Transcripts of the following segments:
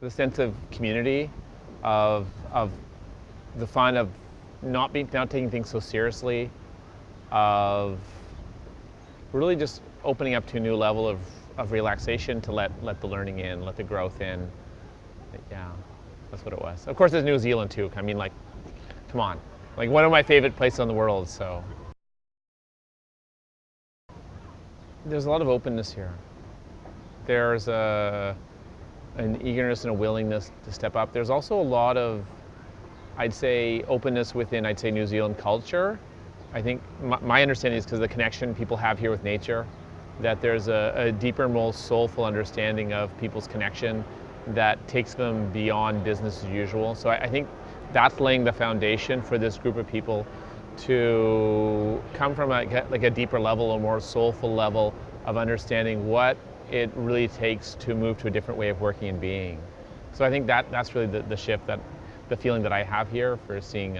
The sense of community, of the fun of not taking things so seriously, of really just opening up to a new level of relaxation to let the learning in, let the growth in. Yeah, that's what it was. Of course, there's New Zealand too. I mean, like, come on, like one of my favorite places in the world. So there's a lot of openness here. There's an eagerness and a willingness to step up. There's also a lot of, I'd say, openness within, I'd say, New Zealand culture. I think my understanding is because of the connection people have here with nature, that there's a deeper, more soulful understanding of people's connection that takes them beyond business as usual. So I think that's laying the foundation for this group of people to come from a deeper level, a more soulful level of understanding what it really takes to move to a different way of working and being. So I think that's really the shift, that the feeling that I have here for seeing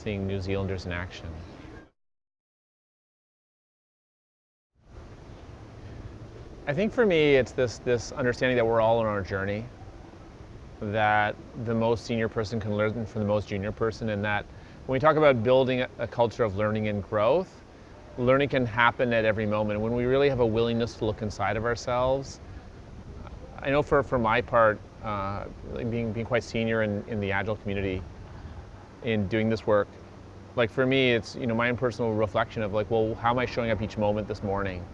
New Zealanders in action. I think for me, it's this understanding that we're all on our journey, that the most senior person can learn from the most junior person, and that when we talk about building a culture of learning and growth, learning can happen at every moment. When we really have a willingness to look inside of ourselves, I know for my part, being quite senior in the Agile community, in doing this work, like for me, it's my own personal reflection of like, well, how am I showing up each moment this morning?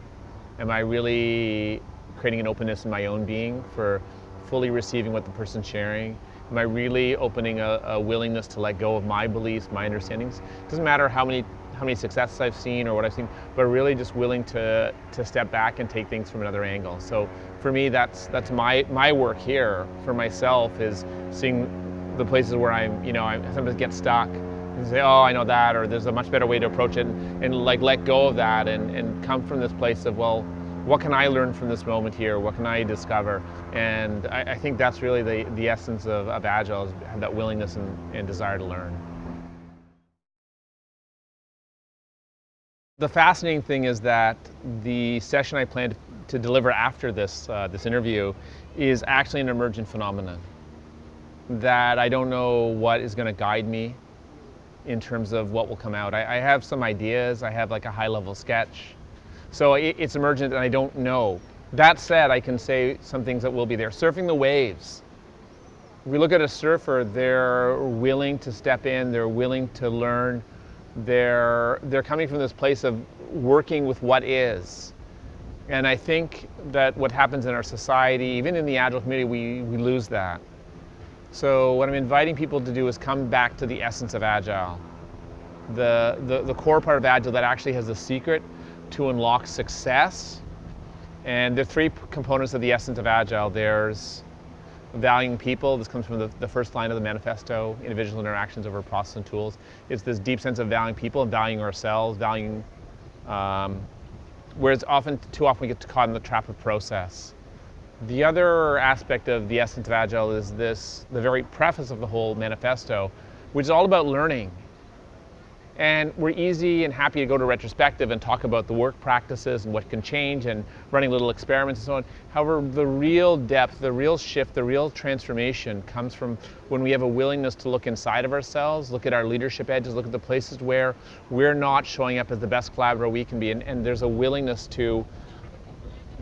Am I really creating an openness in my own being for fully receiving what the person's sharing? Am I really opening a willingness to let go of my beliefs, my understandings? It doesn't matter how many successes I've seen or what I've seen, but really just willing to step back and take things from another angle. So for me, that's my work here for myself, is seeing the places where I sometimes get stuck and say, oh, I know that, or there's a much better way to approach it, and like let go of that and come from this place of, well, what can I learn from this moment here? What can I discover? And I think that's really the essence of Agile, is have that willingness and desire to learn. The fascinating thing is that the session I plan to deliver after this interview is actually an emergent phenomenon, that I don't know what is going to guide me in terms of what will come out. I have some ideas. I have like a high-level sketch. So it's emergent and I don't know. That said, I can say some things that will be there. Surfing the waves. If we look at a surfer, they're willing to step in, they're willing to learn, they're coming from this place of working with what is. And I think that what happens in our society, even in the Agile community, we lose that. So what I'm inviting people to do is come back to the essence of Agile. The core part of Agile that actually has the secret to unlock success. And there are three components of the essence of Agile. There's valuing people. This comes from the first line of the manifesto, individual interactions over process and tools. It's this deep sense of valuing people and valuing ourselves, whereas too often we get caught in the trap of process. The other aspect of the essence of Agile is the very preface of the whole manifesto, which is all about learning. And we're easy and happy to go to retrospective and talk about the work practices and what can change and running little experiments and so on. However, the real depth, the real shift, the real transformation comes from when we have a willingness to look inside of ourselves, look at our leadership edges, look at the places where we're not showing up as the best collaborator we can be. And there's a willingness to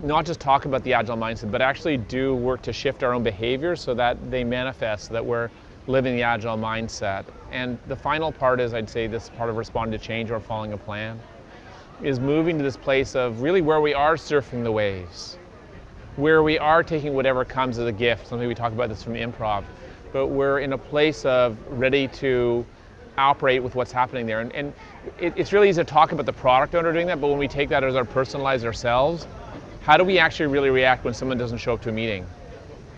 not just talk about the Agile mindset, but actually do work to shift our own behaviors so that they manifest, so that we're living the Agile mindset. And the final part is, I'd say, this part of responding to change or following a plan, is moving to this place of really where we are surfing the waves, where we are taking whatever comes as a gift. Something we talk about this from improv, but we're in a place of ready to operate with what's happening there. And it's really easy to talk about the product owner doing that, but when we take that as our personalized ourselves, how do we actually really react when someone doesn't show up to a meeting?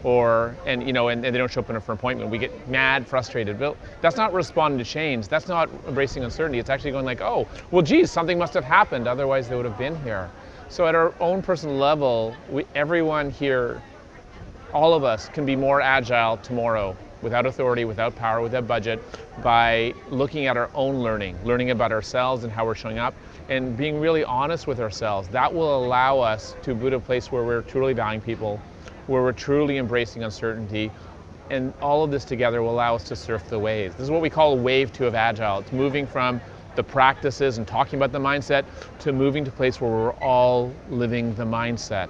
And they don't show up for an appointment. We get mad, frustrated. But that's not responding to change. That's not embracing uncertainty. It's actually going like, oh, well, geez, something must have happened. Otherwise, they would have been here. So at our own personal level, everyone here, all of us, can be more agile tomorrow, without authority, without power, without budget, by looking at our own learning about ourselves and how we're showing up, and being really honest with ourselves. That will allow us to be at a place where we're truly valuing people, where we're truly embracing uncertainty. And all of this together will allow us to surf the waves. This is what we call wave 2 of Agile. It's moving from the practices and talking about the mindset to moving to a place where we're all living the mindset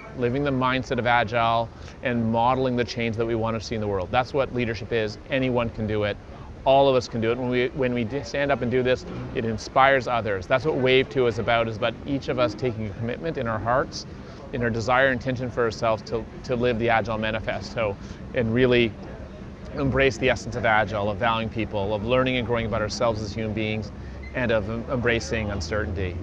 of Agile and modeling the change that we want to see in the world. That's what leadership is. Anyone can do it. All of us can do it. When we stand up and do this, it inspires others. That's what wave 2 is about each of us taking a commitment in our hearts, in our desire and intention for ourselves to live the Agile manifesto and really embrace the essence of Agile, of valuing people, of learning and growing about ourselves as human beings, and of embracing uncertainty.